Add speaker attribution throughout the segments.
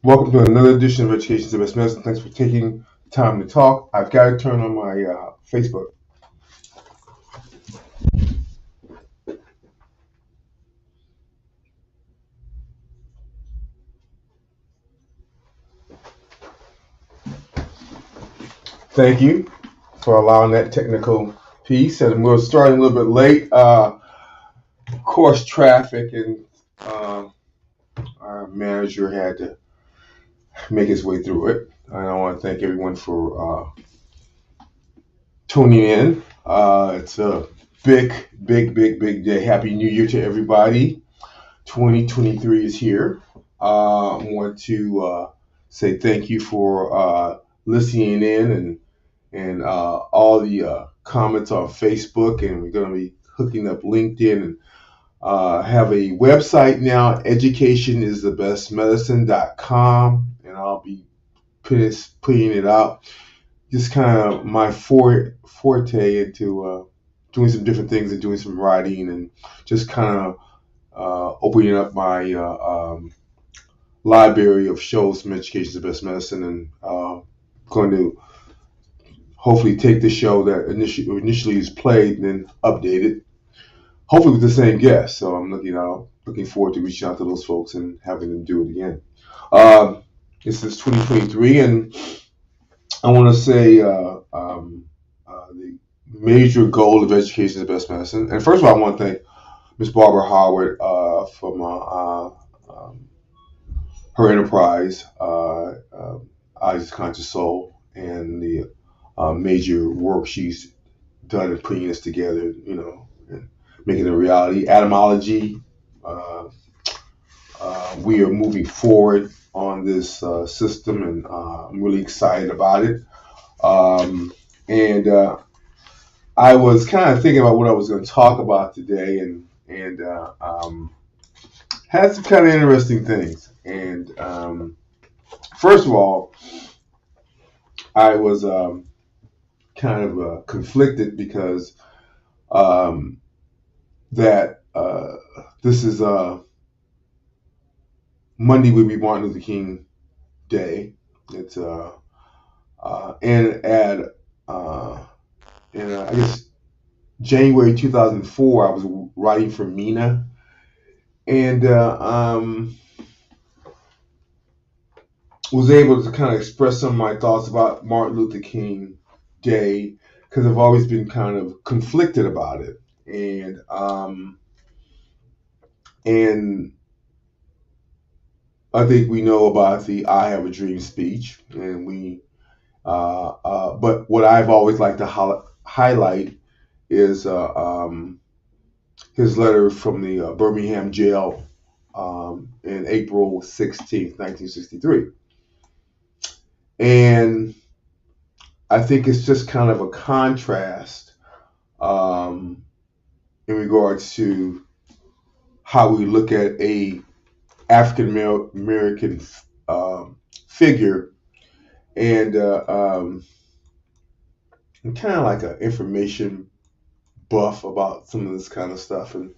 Speaker 1: Welcome to another edition of Education's the Best Medicine. Thanks for taking time to talk. I've got to turn on my Facebook. Thank you for allowing that technical piece. And we're starting a little bit late. Of course, traffic and uh, our manager had to make his way through it. And I want to thank everyone for tuning in. It's a big day. Happy New Year to everybody. 2023 is here. I want to say thank you for listening in and all the comments on Facebook, and we're going to be hooking up LinkedIn and have a website now, educationisthebestmedicine.com, and I'll be putting it out. Just kind of my forte into doing some different things and doing some writing and just kind of opening up my library of shows from Education is the Best Medicine, and going to hopefully take the show that initially is played and then update it, hopefully with the same guest. So I'm looking forward to reaching out to those folks and having them do it again. This is 2023, and I want to say the major goal of Education is the Best Medicine. And first of all, I want to thank Miss Barbara Howard from her enterprise, Eyes Conscious Soul, and the major work she's done in putting this together, and making it a reality. Atomology, we are moving forward on this system, and I'm really excited about it. And I was kind of thinking about what I was going to talk about today, and had some kind of interesting things. And first of all, I was kind of conflicted because that this is Monday would be Martin Luther King Day. It's and at I guess January 2004, I was writing for Mina, and was able to kind of express some of my thoughts about Martin Luther King Day because I've always been kind of conflicted about it, and I think we know about the "I Have a Dream" speech, and but what I've always liked to highlight is his letter from the Birmingham jail in April 16th, 1963. And I think it's just kind of a contrast in regards to how we look at a African American figure, and I'm kind of like an information buff about some of this kind of stuff, and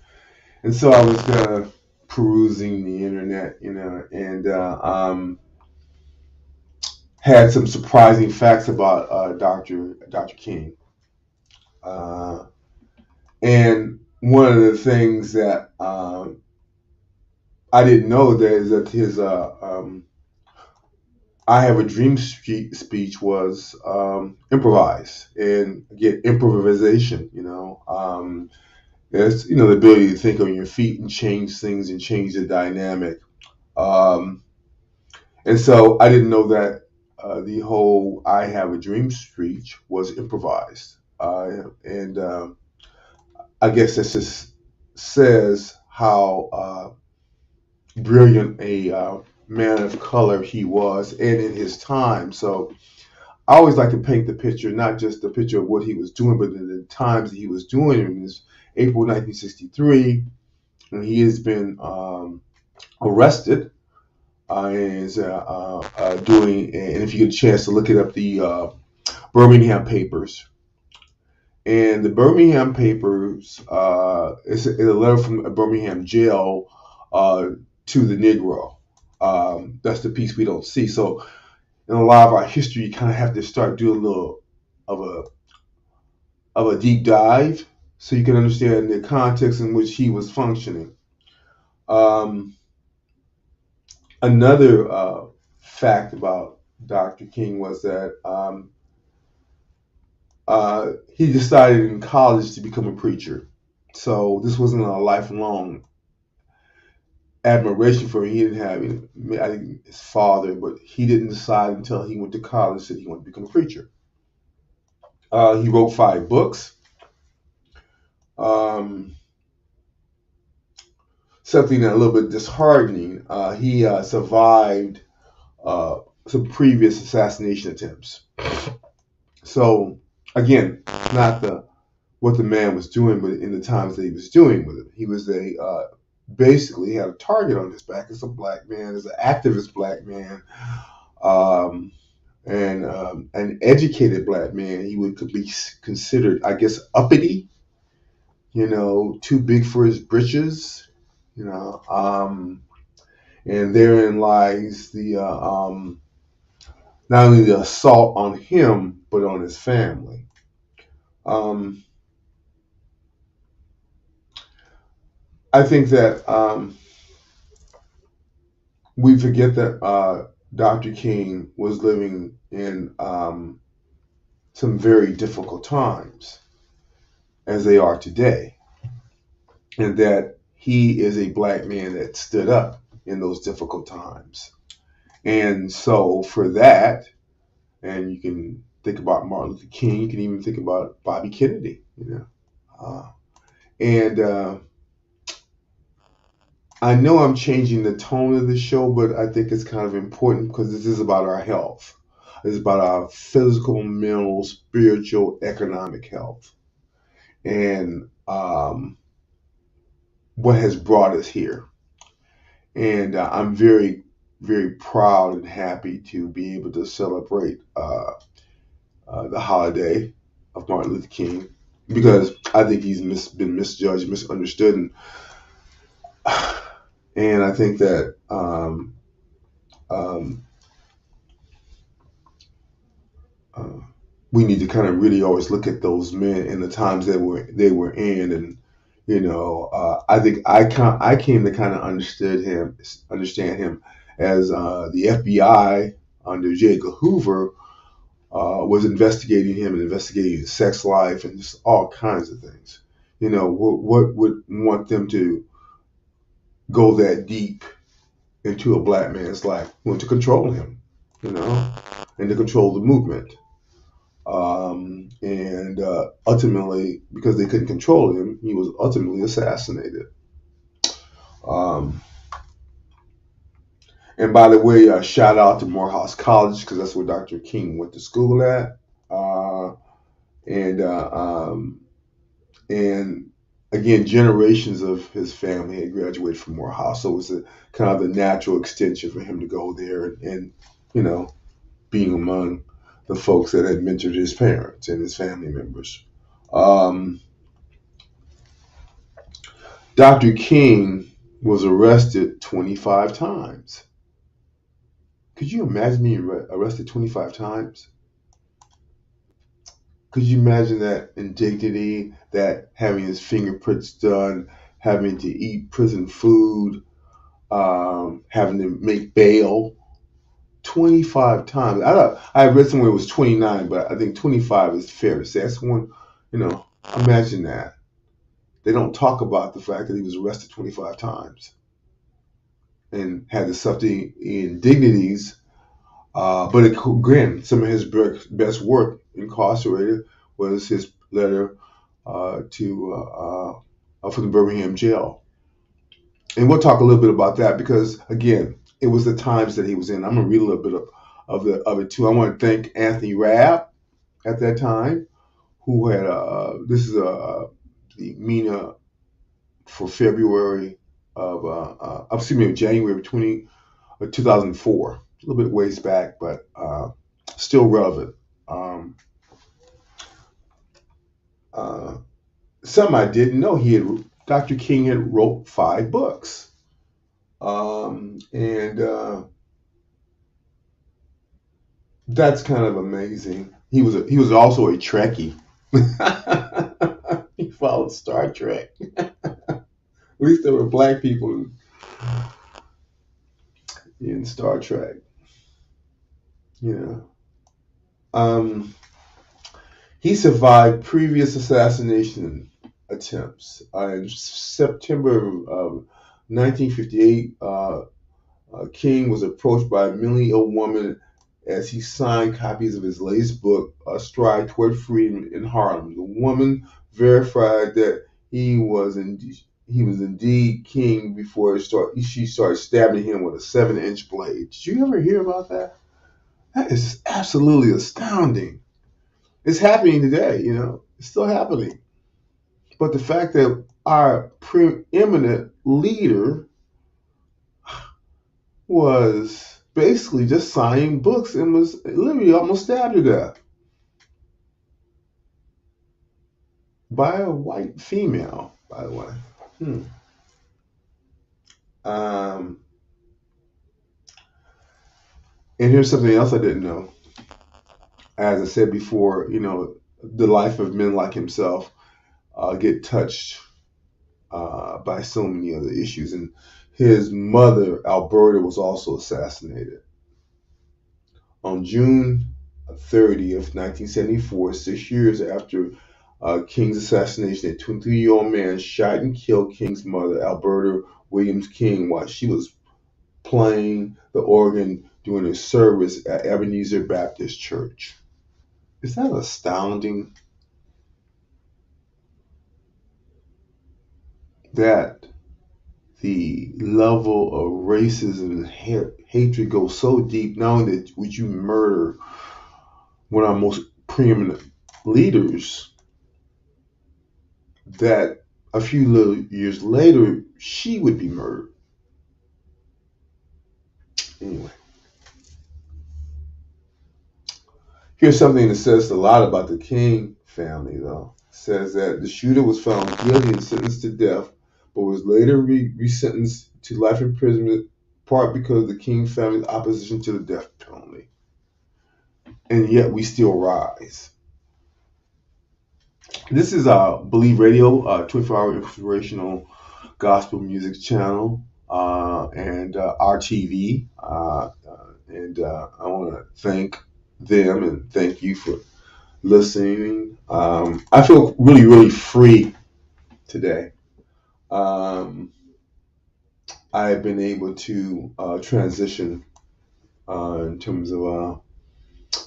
Speaker 1: so I was kind of perusing the internet, and had some surprising facts about Dr. King. Uh, and one of the things that I didn't know that is that his "I Have a Dream" speech was improvised, and again, improvisation. It's the ability to think on your feet and change things and change the dynamic. Um, and so I didn't know that the whole "I Have a Dream" speech was improvised, and I guess that just says how brilliant a man of color he was, and in his time. So I always like to paint the picture, not just the picture of what he was doing, but in the times that he was doing it. In this April 1963, and he has been arrested, and is doing. And if you get a chance to look it up, the Birmingham papers. And the Birmingham papers is a letter from a Birmingham jail to the Negro. That's the piece we don't see. So in a lot of our history, you kind of have to start doing a little of a deep dive so you can understand the context in which he was functioning. Um, Another fact about Dr. King was that he decided in college to become a preacher. So this wasn't a lifelong admiration for him. He didn't have, I think, his father, but he didn't decide until he went to college that he wanted to become a preacher. He wrote 5 books. Um, Something a little bit disheartening. He survived some previous assassination attempts. So again, not what the man was doing, but in the times that he was doing with it, he was basically had a target on his back as a black man, as an activist black man, um, and an educated black man. He could be considered, I guess, uppity, too big for his britches, and therein lies the not only the assault on him but on his family. I think that we forget that Dr. King was living in some very difficult times, as they are today, and that he is a black man that stood up in those difficult times. And so for that, and you can think about Martin Luther King, you can even think about Bobby Kennedy, and I know I'm changing the tone of the show, but I think it's kind of important because this is about our health. It's about our physical, mental, spiritual, economic health, and what has brought us here. And I'm very, very proud and happy to be able to celebrate the holiday of Martin Luther King, because I think he's been misjudged, misunderstood, and I think that um, we need to kind of really always look at those men and the times that they were in, and I think I came to kind of understand him as the FBI under J. Edgar Hoover was investigating him and investigating his sex life and just all kinds of things. What would want them to go that deep into a black man's life? Want to control him, and to control the movement. And ultimately, because they couldn't control him, he was ultimately assassinated. Um, and by the way, shout out to Morehouse College, because that's where Dr. King went to school at. And again, generations of his family had graduated from Morehouse, so it was kind of the natural extension for him to go there and being among the folks that had mentored his parents and his family members. Dr. King was arrested 25 times. Could you imagine being arrested 25 times? Could you imagine that indignity, that having his fingerprints done, having to eat prison food, having to make bail 25 times? I read somewhere it was 29, but I think 25 is fair to say. That's one, imagine that. They don't talk about the fact that he was arrested 25 times and had to suffer the indignities. But again, some of his best work incarcerated was his letter from the Birmingham jail. And we'll talk a little bit about that because, again, it was the times that he was in. I'm going to read a little bit of it too. I want to thank Anthony Rabb at that time, who had, this is the MENA for February of, January of 2004. A little bit ways back, but still relevant. Something I didn't know, Dr. King had wrote 5 books. And that's kind of amazing. He was also a Trekkie. He followed Star Trek. At least there were black people in Star Trek. You know. He survived previous assassination attempts. In September of 1958, King was approached by a mentally ill woman as he signed copies of his latest book, A Stride Toward Freedom in Harlem. The woman verified that he was indeed King before she started stabbing him with a 7-inch blade. Did you ever hear about that? That is absolutely astounding. It's happening today, you know. It's still happening. But the fact that our preeminent leader was basically just signing books and was literally almost stabbed to death by a white female, by the way. Hmm. Um, and here's something else I didn't know. As I said before, you know, the life of men like himself get touched by so many other issues. And his mother, Alberta, was also assassinated on June 30th, 1974, 6 years after King's assassination. A 23-year-old man shot and killed King's mother, Alberta Williams King, while she was playing the organ during a service at Ebenezer Baptist Church. Is that astounding? That the level of racism and hatred goes so deep. Not only that would you murder one of our most preeminent leaders, that a few little years later she would be murdered. Anyway, here's something that says a lot about the King family, though. It says that the shooter was found guilty and sentenced to death, but was later resentenced to life imprisonment, part because of the King family's opposition to the death penalty. And yet we still rise. This is Believe Radio, 24-hour inspirational gospel music channel, and RTV. And I want to thank them and thank you for listening. I feel really, really free today. I've been able to transition in terms of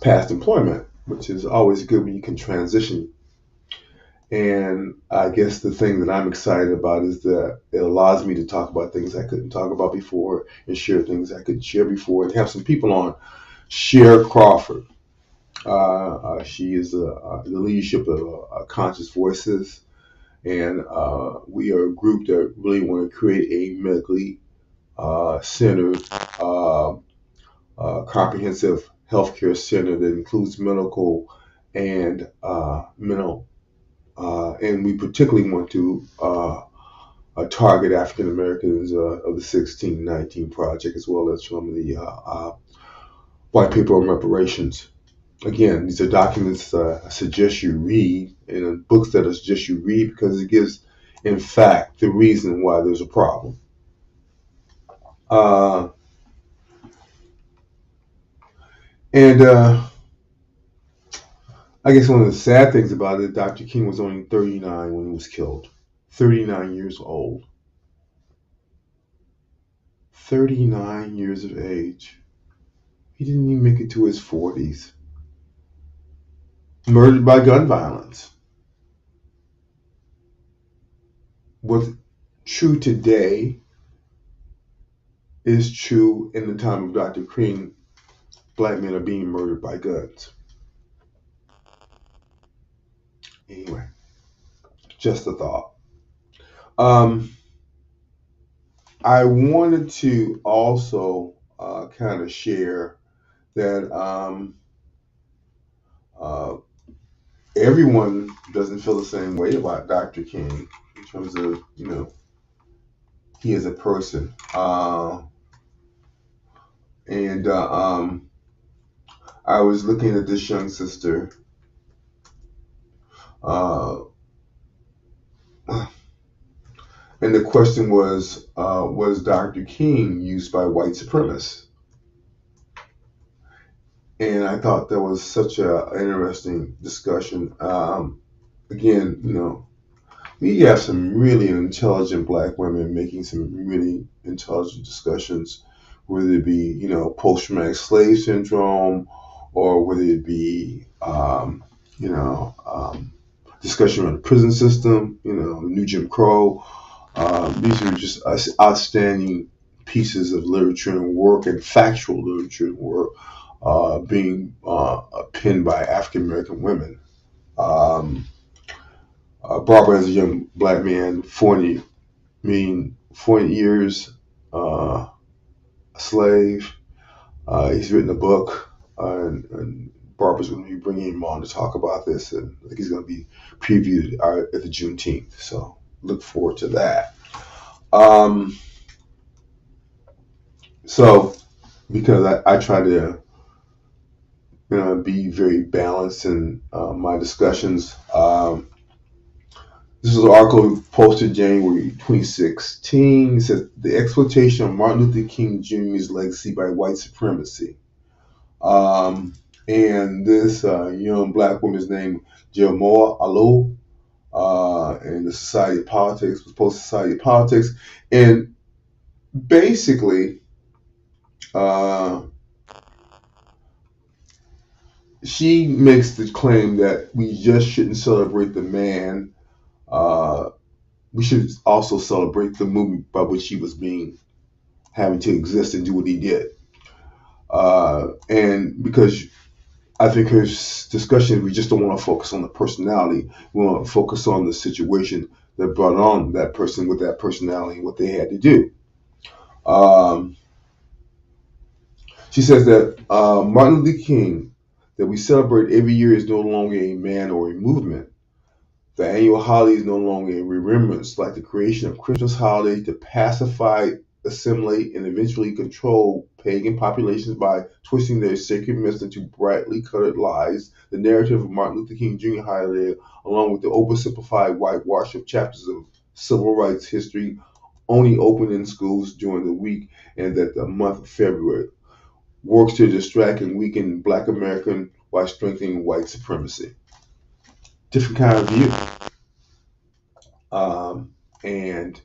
Speaker 1: past employment, which is always good when you can transition. And I guess the thing that I'm excited about is that it allows me to talk about things I couldn't talk about before and share things I couldn't share before, and have some people on. Cher Crawford. She is the leadership of Conscious Voices, and we are a group that really want to create a medically centered, comprehensive healthcare center that includes medical and mental. And we particularly want to target African Americans of the 1619 Project, as well as from the White Paper on Reparations. Again, these are documents I suggest you read, and books that I suggest you read because it gives, in fact, the reason why there's a problem. And I guess one of the sad things about it, Dr. King was only 39 when he was killed. 39 years old. 39 years of age. He didn't even make it to his 40s. Murdered by gun violence. What's true today is true in the time of Dr. King. Black men are being murdered by guns. Anyway, just a thought. I wanted to also kind of share that everyone doesn't feel the same way about Dr. King in terms of, you know, he is a person. And I was looking at this young sister. Uh, and the question was Dr. King used by white supremacists? And I thought that was such an interesting discussion. Again, we have some really intelligent black women making some really intelligent discussions, whether it be, post-traumatic slave syndrome, or whether it be, discussion around the prison system, the new Jim Crow. These are just outstanding pieces of literature and work, and factual literature and work, being penned by African American women. Barbara, as a young black man, 40 years a slave. He's written a book, and Barbara's going to be bringing him on to talk about this, and I think he's going to be previewed at the Juneteenth. So look forward to that. So because I try to be very balanced in my discussions. This is an article posted January 2016. It says, "The exploitation of Martin Luther King Jr.'s legacy by white supremacy." And this young black woman's name, Jermoa Alo, and the Society of Politics, was posted Society of Politics. And basically, she makes the claim that we just shouldn't celebrate the man. We should also celebrate the movement by which he was having to exist and do what he did. And because I think her discussion, we just don't want to focus on the personality. We want to focus on the situation that brought on that person with that personality and what they had to do. She says that Martin Luther King, that we celebrate every year, is no longer a man or a movement. The annual holiday is no longer a remembrance, like the creation of Christmas holiday to pacify, assimilate, and eventually control pagan populations by twisting their sacred myths into brightly colored lies. The narrative of Martin Luther King Jr. holiday, along with the oversimplified whitewash of chapters of civil rights history, only open in schools during the week and that the month of February, works to distract and weaken Black American while strengthening white supremacy. Different kind of view. And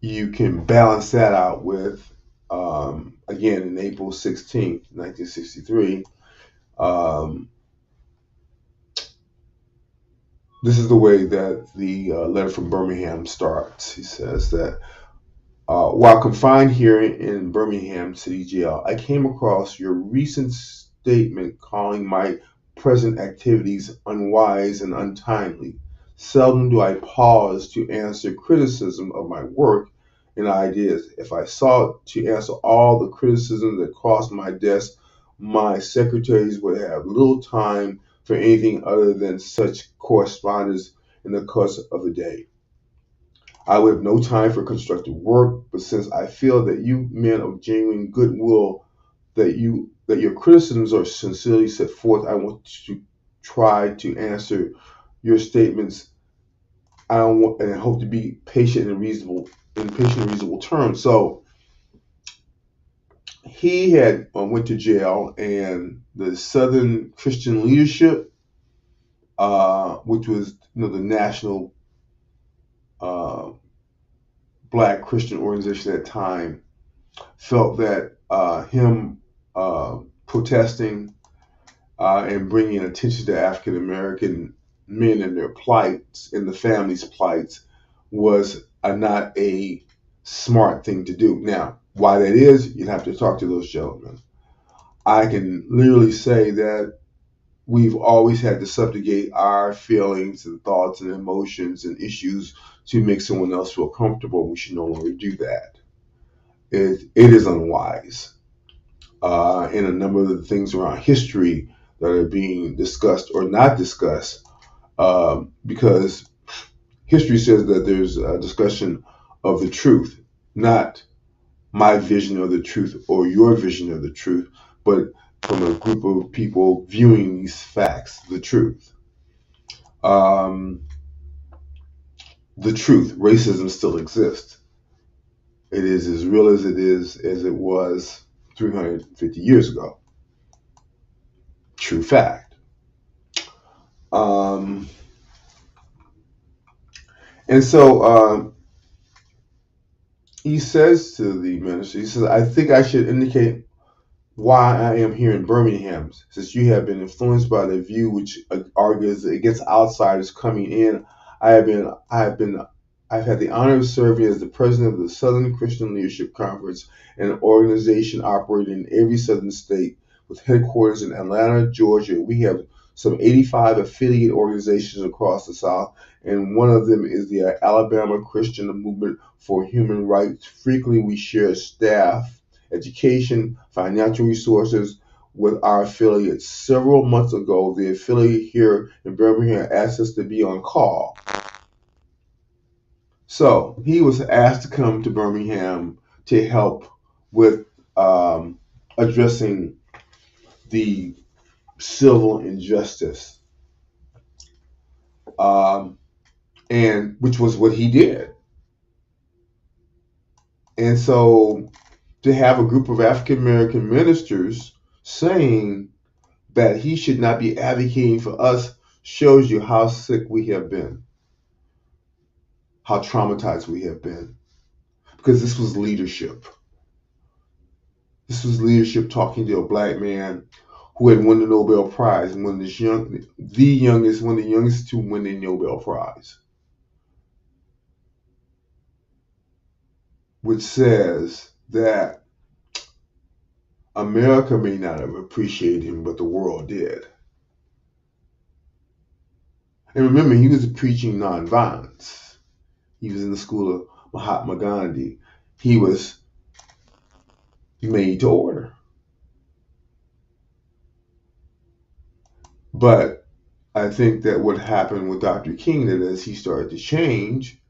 Speaker 1: you can balance that out with, again, in April 16th, 1963, this is the way that the letter from Birmingham starts. He says that, while confined here in Birmingham City Jail, I came across your recent statement calling my present activities unwise and untimely. Seldom do I pause to answer criticism of my work and ideas. If I sought to answer all the criticism that crossed my desk, my secretaries would have little time for anything other than such correspondence in the course of the day. I would have no time for constructive work, but since I feel that you men of genuine goodwill, that your criticisms are sincerely set forth, I want to try to answer your statements. I hope to be patient and reasonable terms. So he had went to jail, and the Southern Christian Leadership, which was the national Black Christian organization at the time, felt that him protesting and bringing attention to African American men and their plights and the families' plights was not a smart thing to do. Now, why that is, you'd have to talk to those gentlemen. I can literally say that we've always had to subjugate our feelings and thoughts and emotions and issues to make someone else feel comfortable. We should no longer do that. It is unwise. And a number of the things around history that are being discussed or not discussed, because history says that there's a discussion of the truth, not my vision of the truth or your vision of the truth, but from a group of people viewing these facts, the truth. Um, the truth, racism still exists. It is as real as it was 350 years ago. True fact. Um, and so he says to the minister, he says, I think I should indicate why I am here in Birmingham, since you have been influenced by the view which argues against outsiders coming in. I've had the honor of serving as the president of the Southern Christian Leadership Conference, an organization operating in every southern state with headquarters in Atlanta, Georgia. We have some 85 affiliate organizations across the South, and one of them is the Alabama Christian Movement for Human Rights. Frequently, we share staff, education, financial resources with our affiliates. Several months ago, the affiliate here in Birmingham asked us to be on call. So he was asked to come to Birmingham to help with addressing the civil injustice, and which was what he did. And so to have a group of African American ministers saying that he should not be advocating for us shows you how sick we have been, how traumatized we have been, because this was leadership. This was leadership talking to a black man who had won the Nobel Prize, and one of the youngest to win the Nobel Prize, which says that America may not have appreciated him, but the world did. And remember, he was preaching nonviolence. He was in the school of Mahatma Gandhi. He was made to order. But I think that what happened with Dr. King, that as he started to change,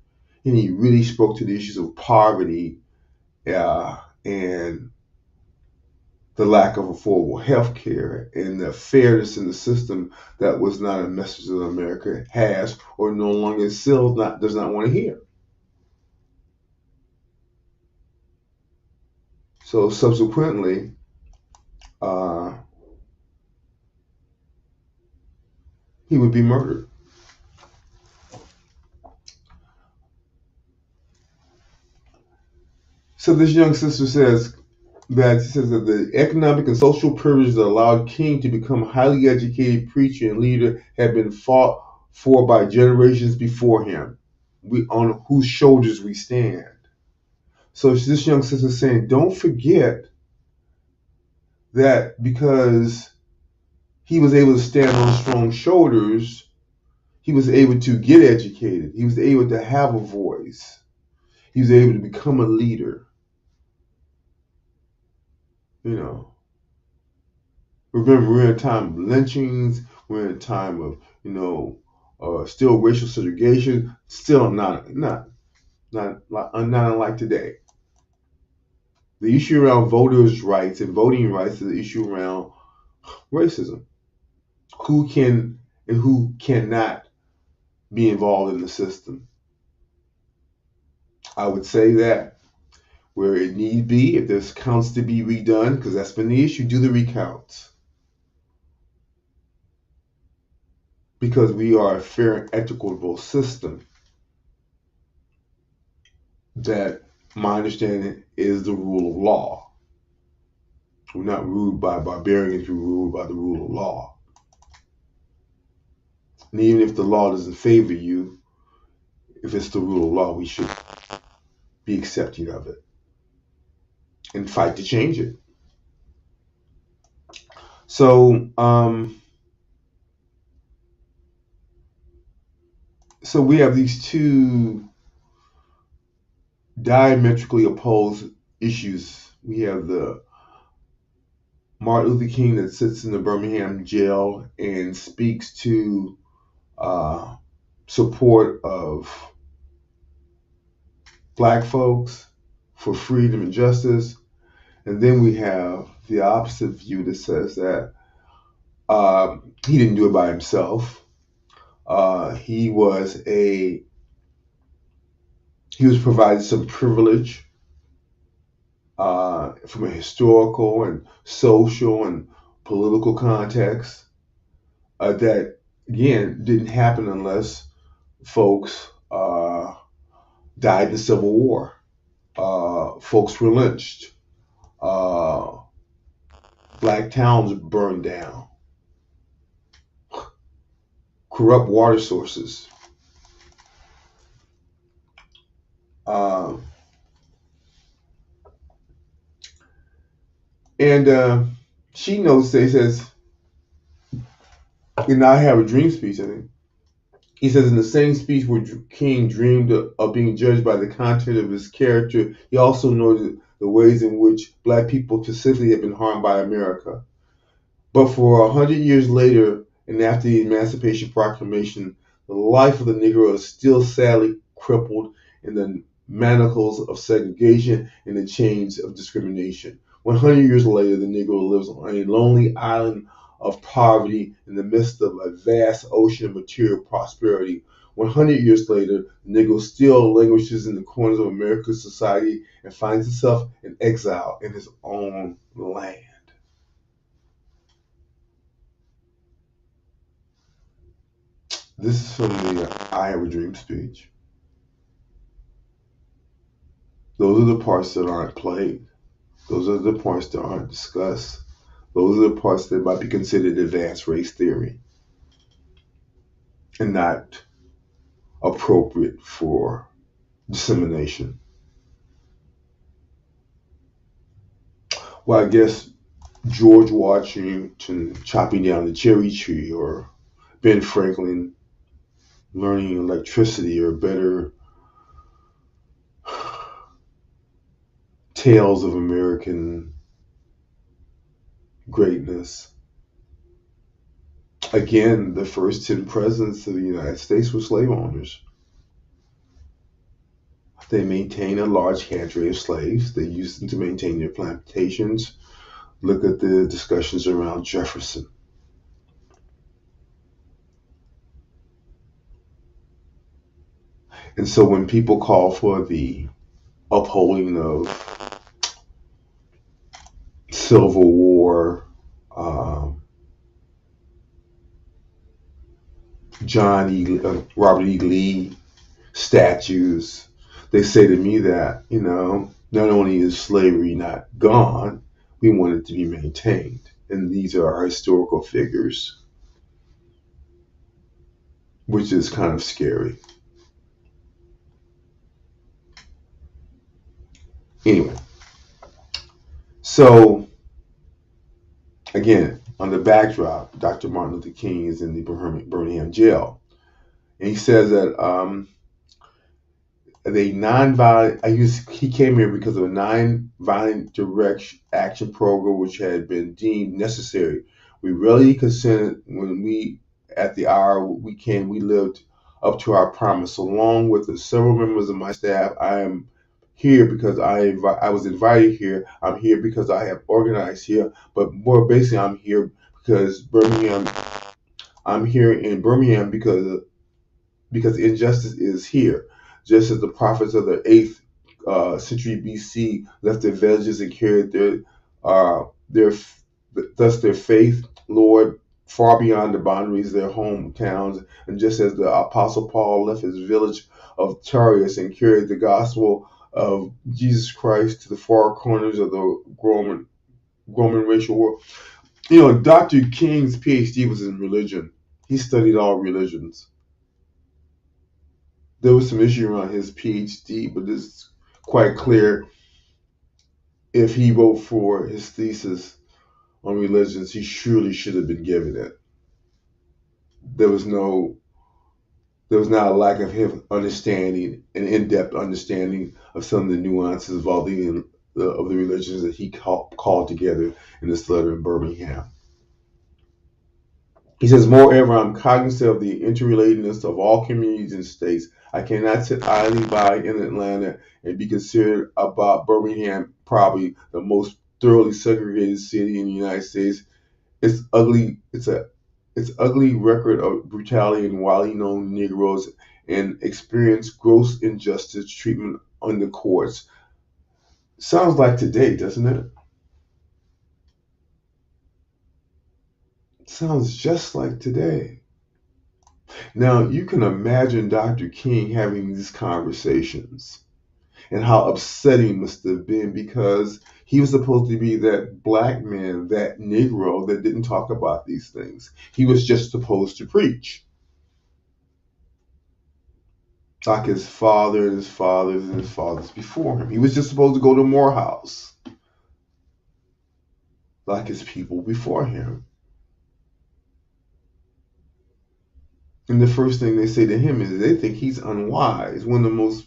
Speaker 1: and he really spoke to the issues of poverty and the lack of affordable health care and the fairness in the system, that was not a message that America has or no longer still does not want to hear. So subsequently, he would be murdered. So this young sister says that the economic and social privileges that allowed King to become a highly educated preacher and leader had been fought for by generations before him. On whose shoulders we stand. So this young sister is saying, don't forget that because he was able to stand on strong shoulders, he was able to get educated. He was able to have a voice. He was able to become a leader. You know, remember, we're in a time of lynchings. We're in a time of, still racial segregation. Still not unlike today. The issue around voters' rights and voting rights is the issue around racism. Who can and who cannot be involved in the system? I would say that where it need be, if there's counts to be redone, because that's been the issue, do the recounts. Because we are a fair and equitable system that, my understanding, is the rule of law. We're not ruled by barbarians, we're ruled by the rule of law. And even if the law doesn't favor you, if it's the rule of law, we should be accepting of it and fight to change it. So, so we have these two diametrically opposed issues. We have the Martin Luther King that sits in the Birmingham jail and speaks to support of black folks, for freedom and justice. And then we have the opposite view that says that he didn't do it by himself. He was provided some privilege from a historical and social and political context that, again, didn't happen unless folks died in the Civil War. Folks were lynched. Black towns burned down. Corrupt water sources. And she notes that he says, and I have a dream speech, I think. He says, in the same speech where King dreamed of being judged by the content of his character, he also noted the ways in which black people specifically have been harmed by America. But for 100 years later, and after the Emancipation Proclamation, the life of the Negro is still sadly crippled in the manacles of segregation and the chains of discrimination. 100 years later, the Negro lives on a lonely island of poverty in the midst of a vast ocean of material prosperity. 100 years later, the Negro still languishes in the corners of America's society and finds himself in exile in his own land. This is from the I Have a Dream speech. Those are the parts that aren't played. Those are the parts that aren't discussed. Those are the parts that might be considered advanced race theory and not appropriate for dissemination. Well, I guess George Washington chopping down the cherry tree, or Ben Franklin learning electricity, or better tales of American greatness. Again, the first 10 presidents of the United States were slave owners. They maintained a large cadre of slaves. They used them to maintain their plantations. Look at the discussions around Jefferson. And so when people call for the upholding of Civil War, Robert E. Lee statues, they say to me that, not only is slavery not gone, we want it to be maintained. And these are our historical figures, which is kind of scary. Anyway, so again, on the backdrop, Dr. Martin Luther King is in the Birmingham jail. And he says that he came here because of a nonviolent direct action program which had been deemed necessary. We rarely consented when we, at the hour we lived up to our promise. Along with the several members of my staff, I am here because I was invited here. I'm here because I have organized here. But more basically, I'm here because I'm here in Birmingham because injustice is here. Just as the prophets of the 8th century BC left their villages and carried their faith, Lord, far beyond the boundaries of their hometowns, and just as the Apostle Paul left his village of Tarius and carried the gospel of Jesus Christ to the far corners of the Roman racial world. Dr. King's PhD was in religion. He studied all religions. There was some issue around his PhD, but it's quite clear if he wrote for his thesis on religions, he surely should have been given it. There was not a lack of him understanding, an in-depth understanding of some of the nuances of all the religions that he called together in this letter in Birmingham. He says, moreover, I'm cognizant of the interrelatedness of all communities and states. I cannot sit idly by in Atlanta and be considered about Birmingham, probably the most thoroughly segregated city in the United States. It's ugly. It's ugly record of brutality and widely known Negroes and experience gross injustice treatment on the courts. Sounds like today, doesn't it? Sounds just like today. Now, you can imagine Dr. King having these conversations and how upsetting it must have been because he was supposed to be that black man, that Negro that didn't talk about these things. He was just supposed to preach. Like his father and his fathers and his fathers before him. He was just supposed to go to Morehouse like his people before him. And the first thing they say to him is they think he's unwise. One of the most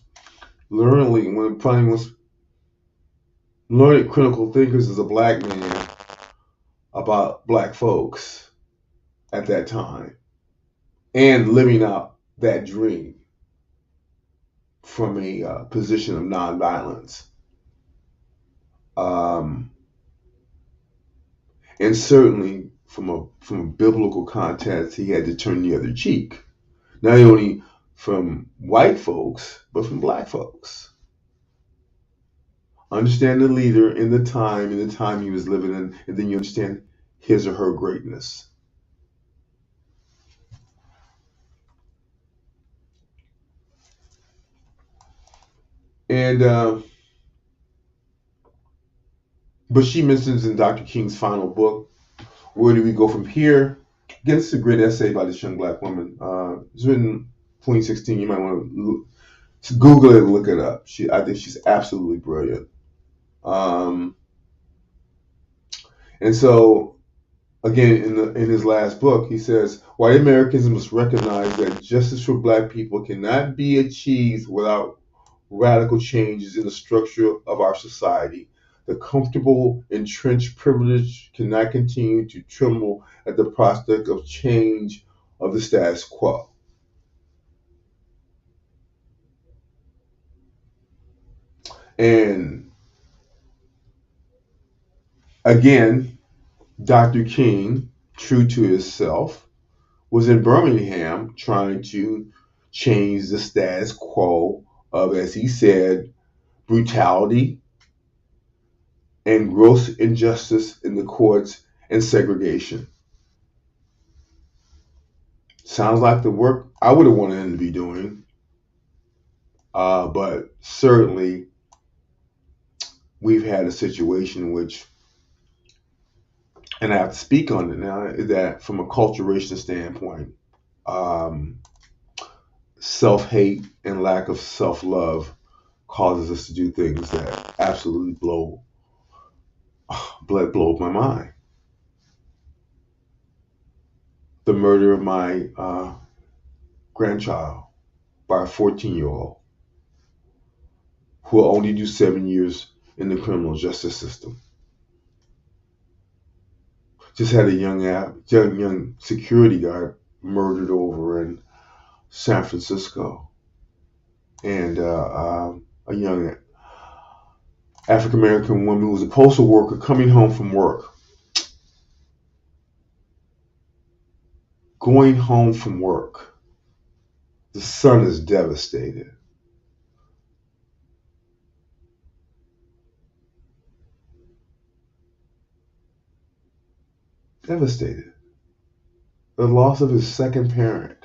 Speaker 1: probably most learned critical thinkers is a black man about black folks at that time and living out that dream from a position of nonviolence. And certainly from a biblical context, he had to turn the other cheek, not only from white folks, but from black folks. Understand the leader in the time he was living in, and then you understand his or her greatness. And but she mentions in Dr. King's final book, where do we go from here? Again, this is a great essay by this young black woman. It's written 2016. You might want to Google it and look it up. I think she's absolutely brilliant. And so, again, in his last book, he says, white Americans must recognize that justice for black people cannot be achieved without radical changes in the structure of our society. The comfortable, entrenched privilege cannot continue to tremble at the prospect of change of the status quo. And again, Dr. King, true to himself, was in Birmingham trying to change the status quo of, as he said, brutality and gross injustice in the courts and segregation. Sounds like the work I would have wanted him to be doing, but certainly we've had a situation in which, and I have to speak on it now, is that from a culturation standpoint, self-hate and lack of self-love causes us to do things that absolutely blow my mind. The murder of my grandchild by a 14-year-old who will only do 7 years in the criminal justice system. Just had a young security guard murdered over in San Francisco, and a young African American woman who was a postal worker coming home from work. Going home from work, the son is devastated. Devastated. The loss of his second parent.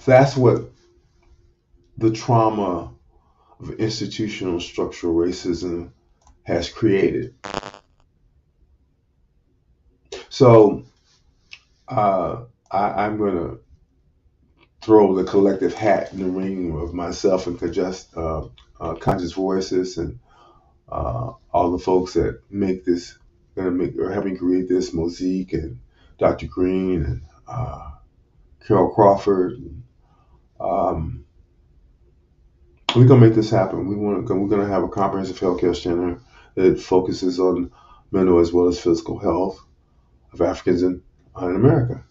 Speaker 1: That's what the trauma of institutional structural racism has created. So I'm going to throw the collective hat in the ring of myself and Conscious Voices and all the folks that make this, or helping create this, Mosaic and Dr. Green and Carol Crawford. And, we're gonna make this happen. We're gonna have a comprehensive healthcare center that focuses on mental as well as physical health of Africans in America.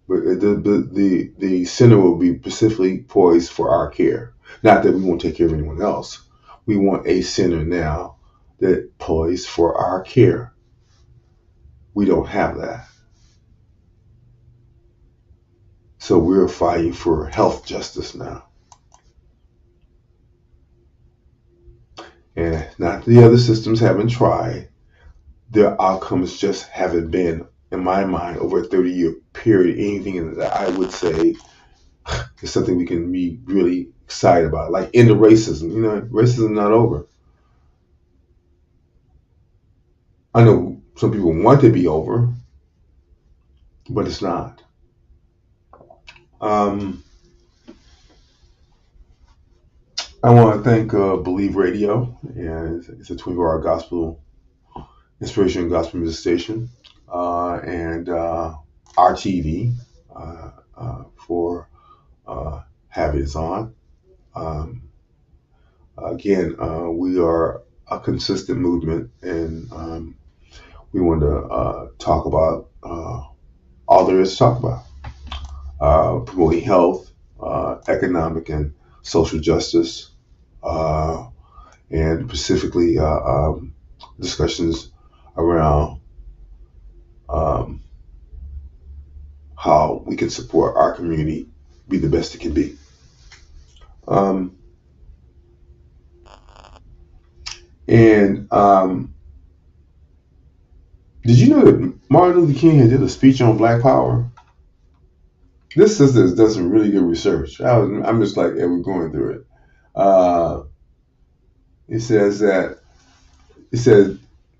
Speaker 1: But the center will be specifically poised for our care. Not that we won't take care of anyone else. We want a center now that poised for our care. We don't have that. So we're fighting for health justice now. And not the other systems haven't tried. Their outcomes just haven't been, in my mind, over a 30-year period, anything that I would say is something we can be really excited about. Like end of racism. Racism is not over. I know some people want to be over, but it's not. I want to thank Believe Radio, and it's a 24-hour gospel inspiration gospel music station, and RTV for having us on. Again, we are a consistent movement, and we want to talk about all there is to talk about. Promoting health, economic and social justice, and specifically discussions around how we can support our community be the best it can be. Did you know that Martin Luther King had did a speech on Black Power? This sister has done some really good research. I'm just like, we're going through it. It says the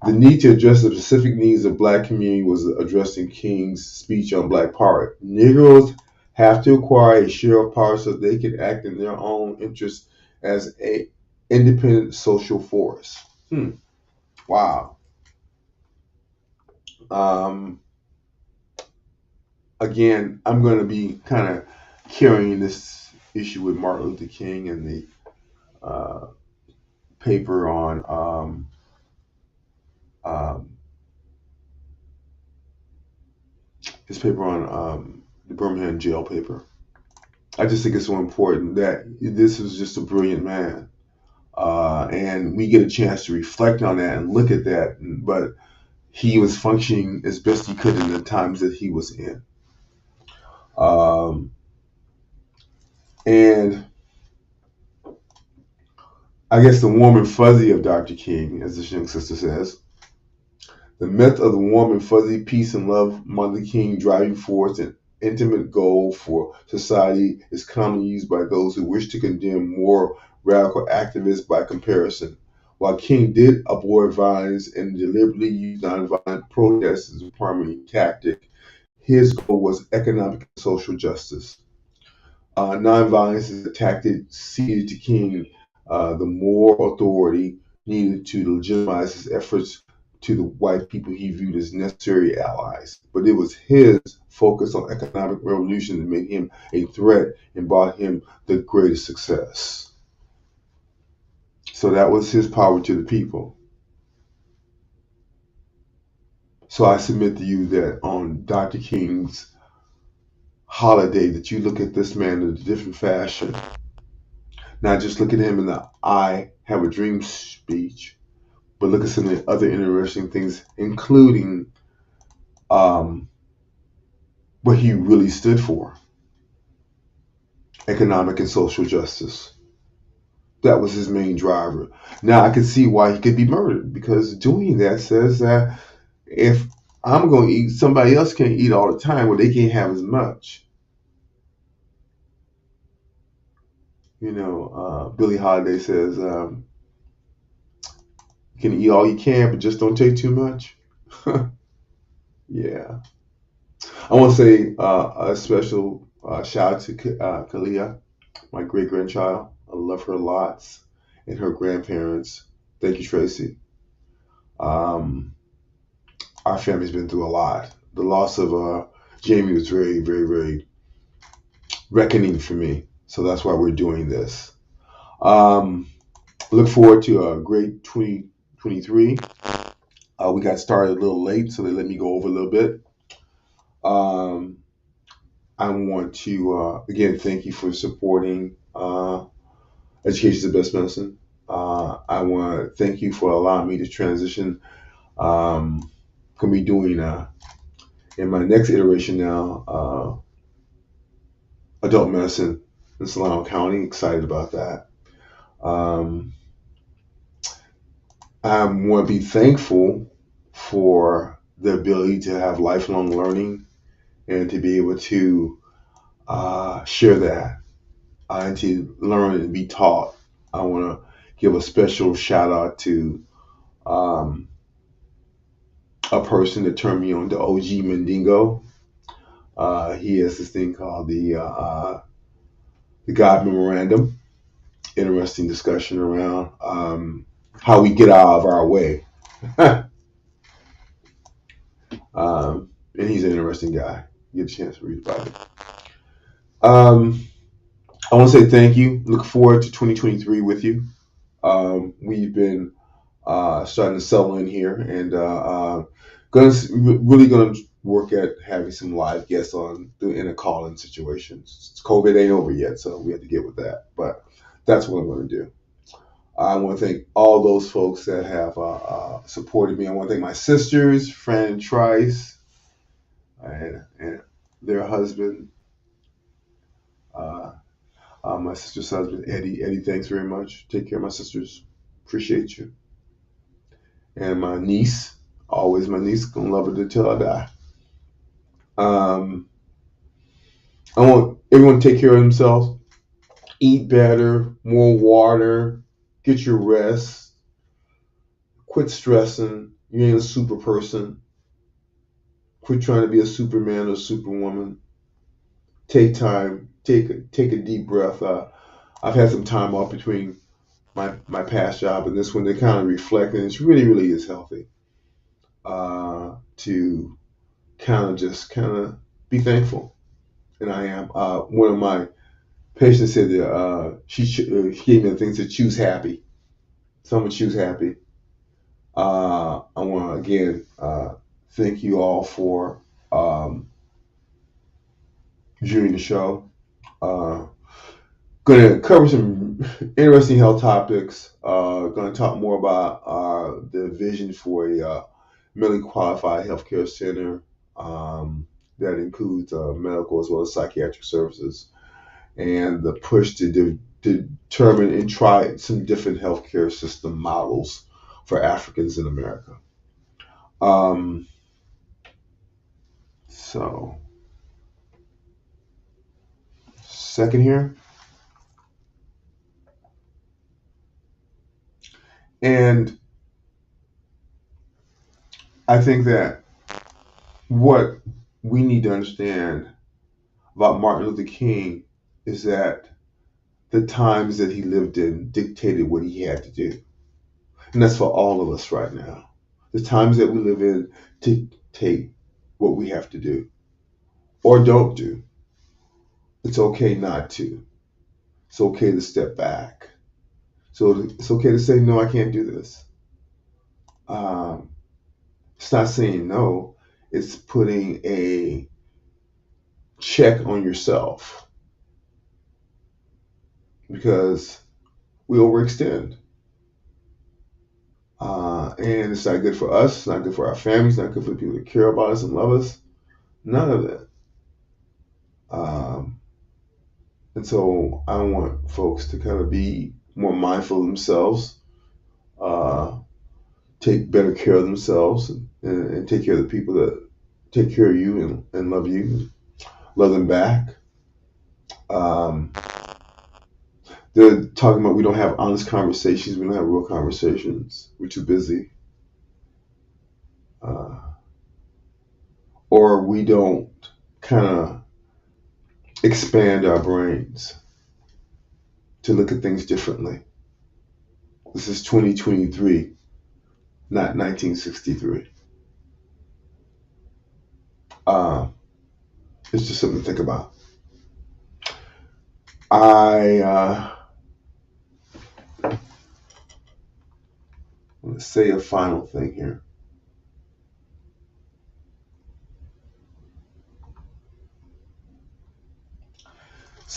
Speaker 1: need to address the specific needs of Black community was addressed in King's speech on Black Power. Negroes have to acquire a share of power so they can act in their own interest as a independent social force. Wow. Again, I'm going to be kind of carrying this issue with Martin Luther King and the paper on his paper on the Birmingham jail paper. I just think it's so important that this is just a brilliant man. And we get a chance to reflect on that and look at that. But he was functioning as best he could in the times that he was in. And I guess the warm and fuzzy of Dr. King, as this young sister says, the myth of the warm and fuzzy peace and love, Martin Luther King driving force and intimate goal for society is commonly used by those who wish to condemn more radical activists by comparison. While King did avoid violence and deliberately used nonviolent protest as a primary tactic, his goal was economic and social justice. Nonviolence is a tactic ceded to King the moral authority needed to legitimize his efforts to the white people he viewed as necessary allies. But it was his focus on economic revolution that made him a threat and brought him the greatest success. So that was his power to the people. So I submit to you that on Dr. King's holiday, that you look at this man in a different fashion. Not just look at him in the I Have a Dream speech, but look at some of the other interesting things, including what he really stood for. Economic and social justice. That was his main driver. Now I can see why he could be murdered, because doing that says that if I'm going to eat, somebody else can't eat all the time, well, they can't have as much. Billie Holiday says, you can eat all you can, but just don't take too much. Yeah. I want to say a special shout out to Kalia, my great-grandchild. I love her lots, and her grandparents. Thank you, Tracy. Our family's been through a lot. The loss of Jamie was very, very, very reckoning for me. So that's why we're doing this. Look forward to a great 2023. We got started a little late, so they let me go over a little bit. Um, I want to again thank you for supporting Education is the Best Medicine. I want to thank you for allowing me to transition. Gonna be doing in my next iteration now adult medicine in Solano County. Excited about that. Um, I want to be thankful for the ability to have lifelong learning and to be able to share that and to learn and be taught. I want to give a special shout out to um, a person that turned me on to OG Mendingo. He has this thing called the God Memorandum. Interesting discussion around how we get out of our way. And he's an interesting guy. You get a chance to read about it. I want to say thank you. Look forward to 2023 with you. We've been starting to settle in here, and really gonna work at having some live guests on in a call-in situations. COVID ain't over yet, so we have to get with that. But that's what I'm going to do. I want to thank all those folks that have supported me. I want to thank my sisters, Fran and Trice, and their husband, my sister's husband, Eddie. Eddie, thanks very much. Take care of my sisters. Appreciate you. And my niece, always my niece, gonna love her until I die. I want everyone to take care of themselves. Eat better, more water, get your rest, quit stressing. You ain't a super person. Quit trying to be a Superman or Superwoman. Take time. Take a deep breath. I've had some time off between my past job and this one to kind of reflect, and it's really is healthy to kind of be thankful. And I am. One of my patients said that she gave me the things to choose happy. So I'm gonna choose happy. I want to again thank you all for viewing the show. Going to cover some interesting health topics. Going to talk more about the vision for a medically qualified healthcare center that includes medical as well as psychiatric services, and the push to determine and try some different healthcare system models for Africans in America. So, second here. And I think that what we need to understand about Martin Luther King is that the times that he lived in dictated what he had to do. And that's for all of us right now. The times that we live in dictate what we have to do or don't do. It's okay not to. It's okay to step back. So it's okay to say, no, I can't do this. It's not saying no. It's putting a check on yourself because we overextend. And it's not good for us. It's not good for our families. It's not good for the people that care about us and love us. None of that. And so I want folks to kind of be more mindful of themselves, take better care of themselves, and take care of the people that take care of you and love you, and love them back. They're talking about we don't have honest conversations. We don't have real conversations. We're too busy. Or we don't kind of expand our brains to look at things differently. This is 2023, not 1963. It's just something to think about. I want to say a final thing here.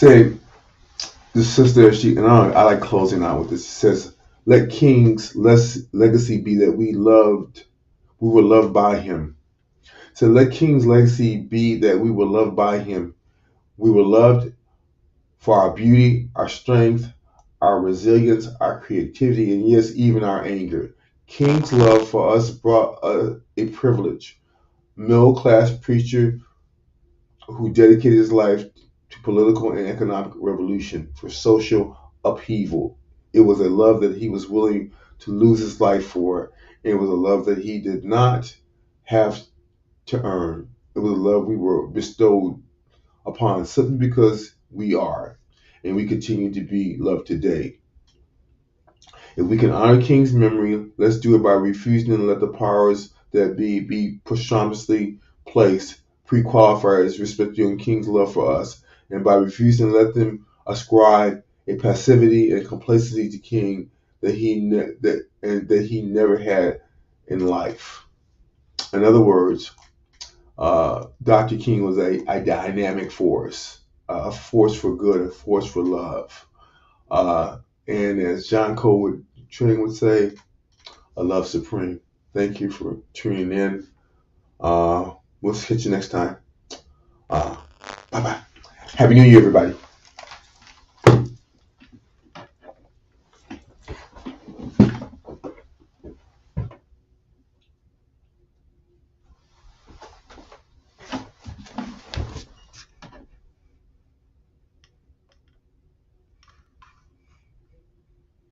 Speaker 1: say the sister, I like closing out with this. It says, "Let King's legacy be that we were loved by him." So let King's legacy be that we were loved by him. We were loved for our beauty, our strength, our resilience, our creativity, and yes, even our anger. King's love for us brought a privilege. Middle class preacher who dedicated his life to political and economic revolution, for social upheaval. It was a love that he was willing to lose his life for. It was a love that he did not have to earn. It was a love we were bestowed upon simply because we are, and we continue to be loved today. If we can honor King's memory, let's do it by refusing to let the powers that be posthumously placed, pre-qualified as respecting King's love for us, and by refusing to let them ascribe a passivity and complacency to King that he never had in life. In other words, Dr. King was a dynamic force, a force for good, a force for love. And as John Tring would say, a love supreme. Thank you for tuning in. We'll catch you next time. Bye bye. Happy New Year, everybody.